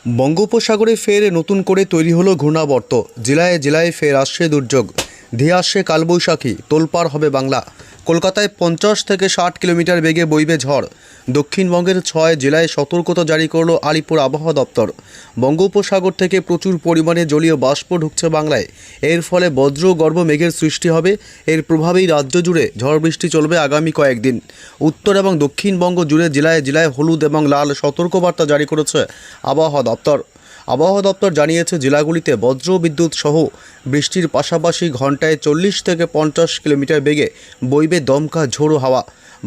বঙ্গোপসাগরে ফের নতুন করে তৈরি হলো ঘূর্ণাবর্ত। জেলায় জেলায় ফের আসছে দুর্যোগ, ধেয়ে আসছে কালবৈশাখী, তোলপাড় হবে বাংলা। কলকাতায় 50 থেকে 60 কিলোমিটার বেগে বইবে ঝড়। দক্ষিণবঙ্গের 6 জেলায় সতর্কতা জারি করল আলিপুর আবহাওয়া দপ্তর। বঙ্গোপসাগর থেকে প্রচুর পরিমাণে জলীয় বাষ্প ঢুকছে বাংলায়। এর ফলে বজ্রগর্ভ মেঘের সৃষ্টি হবে। এর প্রভাবেই রাজ্য জুড়ে ঝড় বৃষ্টি চলবে আগামী কয়েকদিন। উত্তর এবং দক্ষিণবঙ্গ জুড়ে জেলায় জেলায় হলুদ এবং লাল সতর্কবার্তা জারি করেছে আবহাওয়া দপ্তর। আবহাওয়া দপ্তর জানিয়েছে, জেলাগুলিতে বজ্র বিদ্যুৎ সহ বৃষ্টির পাশাপাশি ঘন্টায় 40 থেকে 50 কিলোমিটার বেগে বইবে দমকা ঝোড়ো হাওয়া।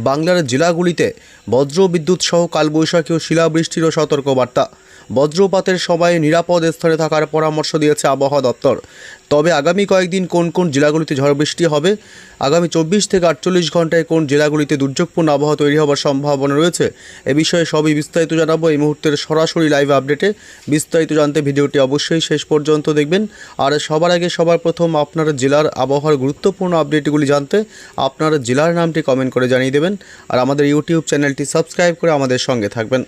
বাংলার জেলাগুলিতে বজ্র বিদ্যুৎ সহ কালবৈশাখী ও শিলাবৃষ্টিরও সতর্কবার্তা। বজ্রপাতের সময় নিরাপদ স্থানে থাকার পরামর্শ দিয়েছে আবহাওয়া দপ্তর। তবে আগামী কয়েকদিন কোন কোন জেলাগুলিতে ঝড় বৃষ্টি হবে, আগামী 24 থেকে 48 ঘন্টায় কোন জেলাগুলিতে দুর্যোগপূর্ণ আবহাওয়া তৈরি হওয়ার সম্ভাবনা রয়েছে, এ বিষয়ে সবই বিস্তারিত জানাবো এই মুহূর্তের সরাসরি লাইভ আপডেটে। বিস্তারিত জানতে ভিডিওটি অবশ্যই শেষ পর্যন্ত দেখবেন। আর সবার আগে সবার প্রথম আপনার জেলার আবহাওয়ার গুরুত্বপূর্ণ আপডেটগুলি জানতে আপনার জেলার নামটি কমেন্ট করে জানিয়ে দেবেন। আর আমাদের ইউটিউব চ্যানেলটি সাবস্ক্রাইব করে আমাদের সঙ্গে থাকবেন।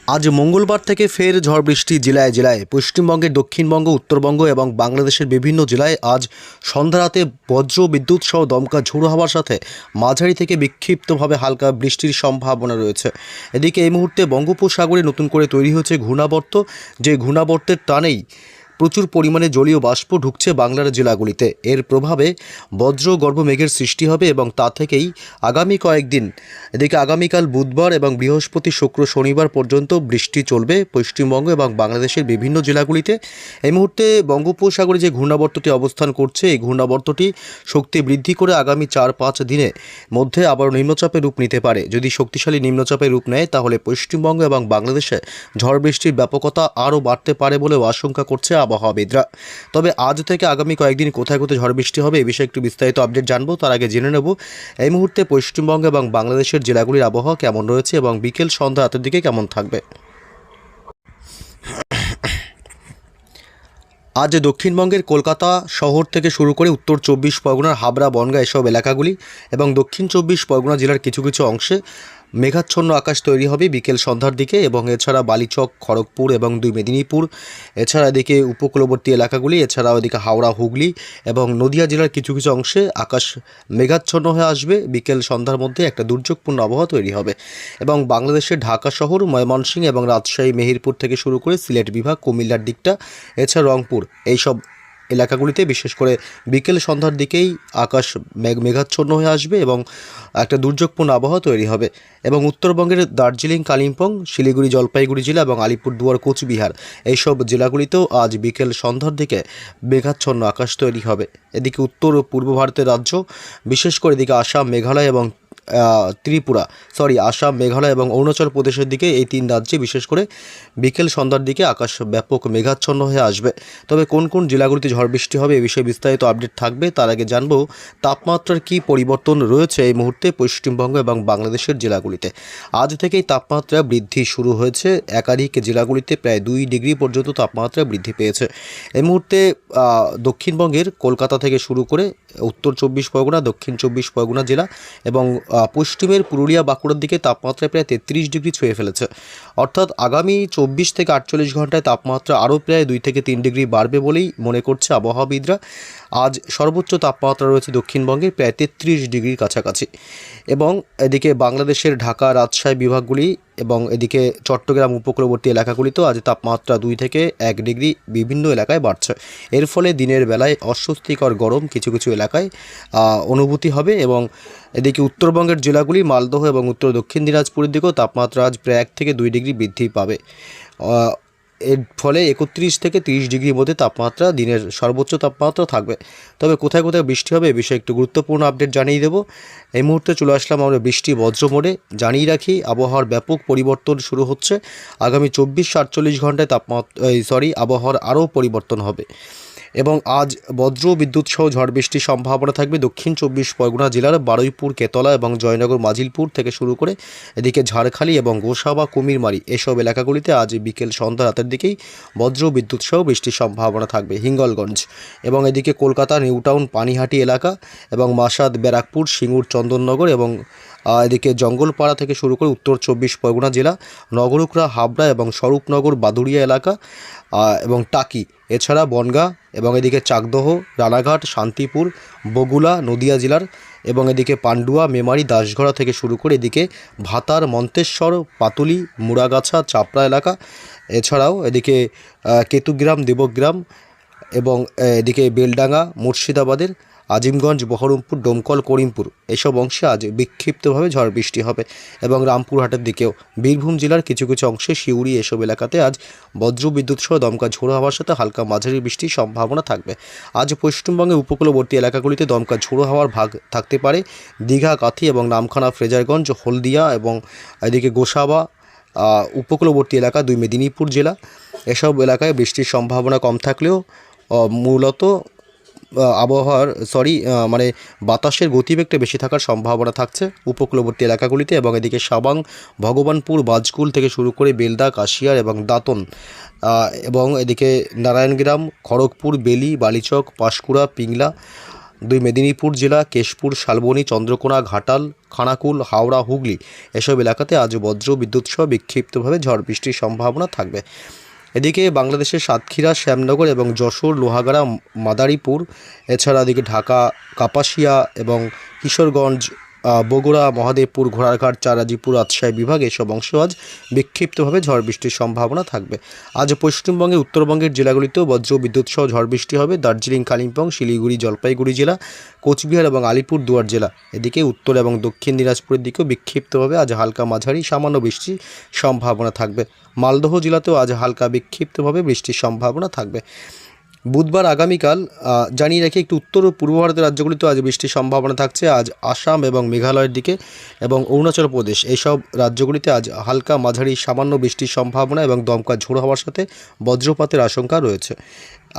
আজ মঙ্গলবার থেকে ফের ঝড় বৃষ্টি জেলায় জেলায়। পশ্চিমবঙ্গের দক্ষিণবঙ্গ, উত্তরবঙ্গ এবং বাংলাদেশের বিভিন্ন জেলায় আজ সন্ধ্যা রাতে বজ্র বিদ্যুৎ সহ দমকা ঝোড়ো হাওয়ার সাথে মাঝারি থেকে বিক্ষিপ্তভাবে হালকা বৃষ্টির সম্ভাবনা রয়েছে। এদিকে এই মুহূর্তে বঙ্গোপসাগরে নতুন করে তৈরি হয়েছে ঘূর্ণাবর্ত। যে ঘূর্ণাবর্তের টানেই প্রচুর পরিমাণে জলীয় বাষ্প ঢুকছে বাংলার জেলাগুলিতে। এর প্রভাবে বজ্রগর্ভ মেঘের সৃষ্টি হবে এবং তা থেকেই আগামী কয়েকদিন, এদিকে আগামীকাল বুধবার এবং বৃহস্পতি, শুক্র, শনিবার পর্যন্ত বৃষ্টি চলবে পশ্চিমবঙ্গ এবং বাংলাদেশের বিভিন্ন জেলাগুলিতে। এই মুহূর্তে বঙ্গোপসাগরে যে ঘূর্ণাবর্তটি অবস্থান করছে, এই ঘূর্ণাবর্তটি শক্তি বৃদ্ধি করে আগামী 4-5 দিনের মধ্যে আবার নিম্নচাপের রূপ নিতে পারে। যদি শক্তিশালী নিম্নচাপের রূপ নেয় তাহলে পশ্চিমবঙ্গ এবং বাংলাদেশে ঝড় বৃষ্টির ব্যাপকতা আরও বাড়তে পারে বলেও আশঙ্কা করছে আবহাওয়াবিদরা। তবে আজ থেকে আগামী কয়েকদিন কোথায় কোথায় ঝড় বৃষ্টি হবে, এ বিষয়ে একটু বিস্তারিত আপডেট জানবো। তার আগে জেনে নেব এই মুহূর্তে পশ্চিমবঙ্গ এবং বাংলাদেশের জেলাগুলির আবহাওয়া কেমন রয়েছে এবং বিকেল সন্ধ্যা রাতের দিকে কেমন থাকবে। আজ দক্ষিণবঙ্গের কলকাতা শহর থেকে শুরু করে উত্তর 24 পরগনার হাবড়া, বনগাঁ এসব এলাকাগুলি এবং দক্ষিণ 24 পরগনা জেলার কিছু কিছু অংশে মেঘাচ্ছন্ন আকাশ তৈরি হবে বিকেল সন্ধ্যার দিকে। এবং এছাড়া বালিচক, খড়গপুর এবং 2 মেদিনীপুর, এছাড়া এদিকে উপকূলবর্তী এলাকাগুলি, এছাড়াও এদিকে হাওড়া, হুগলি এবং নদিয়া জেলার কিছু কিছু অংশে আকাশ মেঘাচ্ছন্ন হয়ে আসবে। বিকেল সন্ধ্যার মধ্যে একটা দুর্যোগপূর্ণ আবহাওয়া তৈরি হবে। এবং বাংলাদেশের ঢাকা শহর, ময়মনসিংহ এবং রাজশাহী, মেহেরপুর থেকে শুরু করে সিলেট বিভাগ, কুমিল্লার দিকটা, এছাড়া রংপুর, এইসব এলাকাগুলিতে বিশেষ করে বিকেল সন্ধ্যার দিকেই আকাশ মেঘাচ্ছন্ন হয়ে আসবে এবং একটা দুর্যোগপূর্ণ আবহাওয়া তৈরি হবে। এবং উত্তরবঙ্গের দার্জিলিং, কালিম্পং, শিলিগুড়ি, জলপাইগুড়ি জেলা এবং আলিপুরদুয়ার, কোচবিহার এইসব জেলাগুলিতেও আজ বিকেল সন্ধ্যার দিকে মেঘাচ্ছন্ন আকাশ তৈরি হবে। এদিকে উত্তর ও পূর্ব ভারতের রাজ্য, বিশেষ করে এদিকে আসাম, মেঘালয় এবং আসাম, মেঘালয় এবং অরুণাচল প্রদেশের দিকে, এই 3 রাজ্যে বিশেষ করে বিকেল সন্ধ্যার দিকে আকাশ ব্যাপক মেঘাচ্ছন্ন হয়ে আসবে। তবে কোন কোন জেলাগুলিতে ঝড় বৃষ্টি হবে এ বিষয়ে বিস্তারিত আপডেট থাকবে। তার আগে জানবো তাপমাত্রার কী পরিবর্তন রয়েছে এই মুহূর্তে পশ্চিমবঙ্গ এবং বাংলাদেশের জেলাগুলিতে। আজ থেকেই তাপমাত্রা বৃদ্ধি শুরু হয়েছে। একাধিক জেলাগুলিতে প্রায় 2 ডিগ্রি পর্যন্ত তাপমাত্রা বৃদ্ধি পেয়েছে। এই মুহূর্তে দক্ষিণবঙ্গের কলকাতা থেকে শুরু করে উত্তর 24 পরগনা, দক্ষিণ 24 পরগনা জেলা এবং পশ্চিমের পুরুলিয়া, বাঁকুড়ার দিকে তাপমাত্রা প্রায় 33 ডিগ্রি ছুঁয়ে ফেলেছে। অর্থাৎ আগামী 24 থেকে 48 ঘন্টায় তাপমাত্রা আরও প্রায় 2 থেকে 3 ডিগ্রি বাড়বে বলেই মনে করছে আবহাওয়াবিদরা। আজ সর্বোচ্চ তাপমাত্রা রয়েছে দক্ষিণবঙ্গে প্রায় 33 ডিগ্রির কাছাকাছি। এবং এদিকে বাংলাদেশের ঢাকা, রাজশাহী বিভাগগুলি এবং এদিকে চট্টগ্রাম উপকূলবর্তী এলাকাগুলিতেও আজ তাপমাত্রা 2 থেকে 1 ডিগ্রি বিভিন্ন এলাকায় বাড়ছে। এর ফলে দিনের বেলায় অস্বস্তিকর গরম কিছু কিছু এলাকায় অনুভূতি হবে। এবং এদিকে উত্তরবঙ্গের জেলাগুলি, মালদহ এবং উত্তর দক্ষিণ দিনাজপুরের দিকেও তাপমাত্রা আজ প্রায় 1 থেকে 2 ডিগ্রি বৃদ্ধি পাবে। এর ফলে 31 থেকে 30 ডিগ্রির মধ্যে তাপমাত্রা, দিনের সর্বোচ্চ তাপমাত্রা থাকবে। তবে কোথায় কোথায় বৃষ্টি হবে এ বিষয়ে একটু গুরুত্বপূর্ণ আপডেট জানিয়ে দেবো। এই মুহূর্তে চলে আসলাম আমরা বৃষ্টি বজ্র মোড়ে। জানিয়ে রাখি, আবহাওয়ার ব্যাপক পরিবর্তন শুরু হচ্ছে। আগামী 24-48 ঘন্টায় আবহাওয়ার আরও পরিবর্তন হবে। এবং আজ বজ্র বিদ্যুৎ সহ ঝড় বৃষ্টির সম্ভাবনা থাকবে দক্ষিণ 24 পরগনা জেলার বারুইপুর, কেতলা এবং জয়নগর, মাজিলপুর থেকে শুরু করে এদিকে ঝাড়খালি এবং গোসাবা, কুমিরমারি এসব এলাকাগুলিতে আজ বিকেল সন্ধ্যা রাতের দিকেই বজ্র বিদ্যুৎ সহ বৃষ্টির সম্ভাবনা থাকবে। হিঙ্গলগঞ্জ এবং এদিকে কলকাতা, নিউ টাউন, পানিহাটি এলাকা এবং মাসাদ, ব্যারাকপুর, সিঙ্গুর, চন্দননগর এবং এদিকে জঙ্গলপাড়া থেকে শুরু করে উত্তর 24 পরগনা জেলা, নগরুকরা, হাবড়া এবং স্বরূপনগর, বাদুড়িয়া এলাকা এবং টাকি, এছাড়া বনগাঁ এবং এদিকে চাকদহ, রানাঘাট, শান্তিপুর, বগুলা নদিয়া জেলার এবং এদিকে পান্ডুয়া, মেমারি, দাসগড়া থেকে শুরু করে এদিকে ভাতার, মন্তেশ্বর, পাতুলি, মুড়াগাছা, চাপড়া এলাকা, এছাড়াও এদিকে কেতুগ্রাম, দেবগ্রাম এবং এদিকে বেলডাঙ্গা, মুর্শিদাবাদের আজিমগঞ্জ, বহরমপুর, ডোমকল, করিমপুর এসব অংশে আজ বিক্ষিপ্তভাবে ঝড় বৃষ্টি হবে এবং রামপুরহাটের দিকেও। বীরভূম জেলার কিছু কিছু অংশে সিউড়ি এসব এলাকাতে আজ বজ্রবিদ্যুৎ সহ দমকা ঝোড়ো হাওয়ার সাথে হালকা মাঝারি বৃষ্টির সম্ভাবনা থাকবে। আজ পশ্চিমবঙ্গের উপকূলবর্তী এলাকাগুলিতে দমকা ঝোড়ো হাওয়ার ভাগ থাকতে পারে। দীঘা, কাথি এবং নামখানা, ফ্রেজারগঞ্জ, হলদিয়া এবং এদিকে গোসাবা উপকূলবর্তী এলাকা, 2 মেদিনীপুর জেলা এসব এলাকায় বৃষ্টির সম্ভাবনা কম থাকলেও মূলত আবহাওয়ার বাতাসের গতিবেগটা বেশি থাকার সম্ভাবনা থাকছে উপকূলবর্তী এলাকাগুলিতে এবং এদিকে সাবাং, ভগবানপুর, বাজকুল থেকে শুরু করে বেলদা, কাশিয়ার এবং দাঁতন এবং এদিকে নারায়ণগ্রাম, খড়গপুর, বেলি, বালিচক, পাঁশকুড়া, পিংলা, 2 মেদিনীপুর জেলা, কেশপুর, শালবনী, চন্দ্রকোনা, ঘাটাল, খানাকুল, হাওড়া, হুগলি এসব এলাকাতে আজ বজ্র বিদ্যুৎ সহ বিক্ষিপ্তভাবে ঝড় বৃষ্টির সম্ভাবনা থাকবে। এদিকে বাংলাদেশের সাতক্ষীরা, শ্যামনগর এবং যশোর, লোহাগাড়া, মাদারীপুর, এছাড়া এদিকে ঢাকা, কাপাসিয়া এবং কিশোরগঞ্জ, বগুড়া, মহাদেবপুর, ঘোড়ারঘাট, চারাজিপুর, রাজশাহী বিভাগ এসব অংশে আজ বিক্ষিপ্তভাবে ঝড় বৃষ্টির সম্ভাবনা থাকবে। আজ পশ্চিমবঙ্গের উত্তরবঙ্গের জেলাগুলিতেও বজ্র বিদ্যুৎ সহ ঝড় বৃষ্টি হবে। দার্জিলিং, কালিম্পং, শিলিগুড়ি, জলপাইগুড়ি জেলা, কোচবিহার এবং আলিপুর দুয়ার জেলা, এদিকে উত্তর এবং দক্ষিণ দিনাজপুরের দিকেও বিক্ষিপ্তভাবে আজ হালকা মাঝারি সামান্য বৃষ্টির সম্ভাবনা থাকবে। মালদহ জেলাতেও আজ হালকা বিক্ষিপ্তভাবে বৃষ্টির সম্ভাবনা থাকবে। বুধবার আগামীকাল জানিয়ে রাখি, একটু উত্তর ও পূর্ব ভারতের রাজ্যগুলিতেও আজ বৃষ্টির সম্ভাবনা থাকছে। আজ আসাম এবং মেঘালয়ের দিকে এবং অরুণাচল প্রদেশ এইসব রাজ্যগুলিতে আজ হালকা মাঝারি সামান্য বৃষ্টির সম্ভাবনা এবং দমকা ঝোড়ো হওয়ার সাথে বজ্রপাতের আশঙ্কা রয়েছে।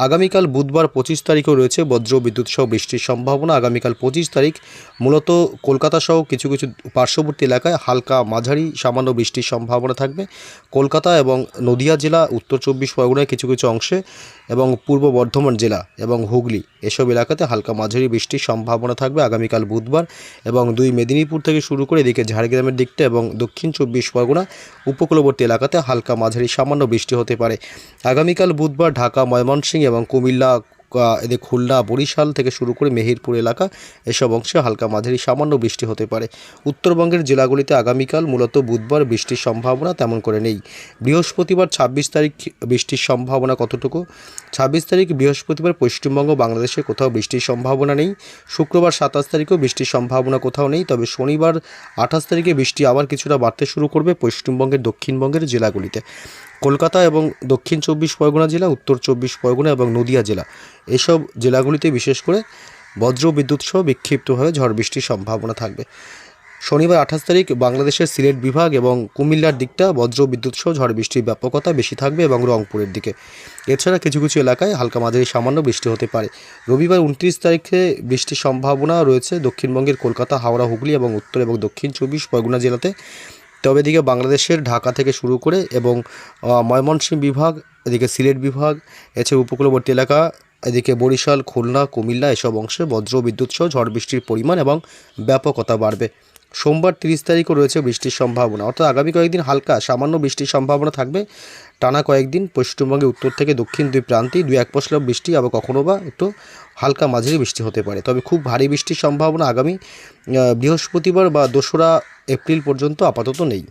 আগামীকাল বুধবার 25 তারিখেও রয়েছে বজ্র বিদ্যুৎ সহ বৃষ্টির সম্ভাবনা। আগামীকাল 25 তারিখ মূলত কলকাতা সহ কিছু কিছু পার্শ্ববর্তী এলাকায় হালকা মাঝারি সামান্য বৃষ্টির সম্ভাবনা থাকবে। কলকাতা এবং নদিয়া জেলা, উত্তর 24 পরগনায় কিছু কিছু অংশে এবং পূর্ব বর্ধমান জেলা এবং হুগলি এসব এলাকাতে হালকা মাঝারি বৃষ্টির সম্ভাবনা থাকবে আগামীকাল বুধবার। এবং 2 মেদিনীপুর থেকে শুরু করে এদিকে ঝাড়গ্রামের দিকটা এবং দক্ষিণ 24 পরগনা উপকূলবর্তী এলাকাতে হালকা মাঝারি সামান্য বৃষ্টি হতে পারে। আগামীকাল বুধবার ঢাকা, ময়মনসিংহ এবং কুমিল্লা, এদিকে খুলনা, বরিশাল থেকে শুরু করে মেহেরপুর এলাকা এসব অংশে হালকা মাঝারি সামান্য বৃষ্টি হতে পারে। উত্তরবঙ্গের জেলাগুলিতে আগামীকাল মূলত বুধবার বৃষ্টির সম্ভাবনা তেমন করে নেই। বৃহস্পতিবার 26 তারিখ বৃষ্টির সম্ভাবনা কতটুকু? 26 তারিখ বৃহস্পতিবার পশ্চিমবঙ্গ, বাংলাদেশে কোথাও বৃষ্টির সম্ভাবনা নেই। শুক্রবার 27 তারিখেও বৃষ্টির সম্ভাবনা কোথাও নেই। তবে শনিবার 28 তারিখে বৃষ্টি আবার কিছুটা বাড়তে শুরু করবে পশ্চিমবঙ্গের দক্ষিণবঙ্গের জেলাগুলিতে। কলকাতা এবং দক্ষিণ 24 পরগনা জেলা, উত্তর 24 পরগনা এবং নদিয়া জেলা এসব জেলাগুলিতে বিশেষ করে বজ্র বিদ্যুৎ সহ বিক্ষিপ্তভাবে ঝড় বৃষ্টির সম্ভাবনা থাকবে। শনিবার 28 তারিখ বাংলাদেশের সিলেট বিভাগ এবং কুমিল্লার দিকটা বজ্র বিদ্যুৎ সহ ঝড় বৃষ্টির ব্যাপকতা বেশি থাকবে এবং রংপুরের দিকে। এছাড়া কিছু কিছু এলাকায় হালকা মাঝারি সামান্য বৃষ্টি হতে পারে। রবিবার 29 তারিখে বৃষ্টির সম্ভাবনা রয়েছে দক্ষিণবঙ্গের কলকাতা, হাওড়া, হুগলি এবং উত্তর এবং দক্ষিণ 24 পরগনা জেলাতে। তবে এদিকে বাংলাদেশের ঢাকা থেকে শুরু করে এবং ময়মনসিংহ বিভাগ, এদিকে সিলেট বিভাগ, এছাড়া উপকূলবর্তী এলাকা, এদিকে বরিশাল, খুলনা, কুমিল্লা এসব অংশে বজ্র বিদ্যুৎ সহ ঝড় বৃষ্টির পরিমাণ এবং ব্যাপকতা বাড়বে। সোমবার 30 তারিখও রয়েছে বৃষ্টির সম্ভাবনা, অর্থাৎ আগামী কয়েকদিন হালকা সামান্য বৃষ্টির সম্ভাবনা থাকবে। টানা কয়েকদিন পশ্চিমবঙ্গে উত্তর থেকে দক্ষিণ 2 প্রান্তেই 2-1 পশলা বৃষ্টি, আবার কখনো বা একটু হালকা মাঝারি বৃষ্টি হতে পারে। তবে খুব ভারী বৃষ্টির সম্ভাবনা আগামী বৃহস্পতিবার বা 2রা এপ্রিল পর্যন্ত আপাতত নেই।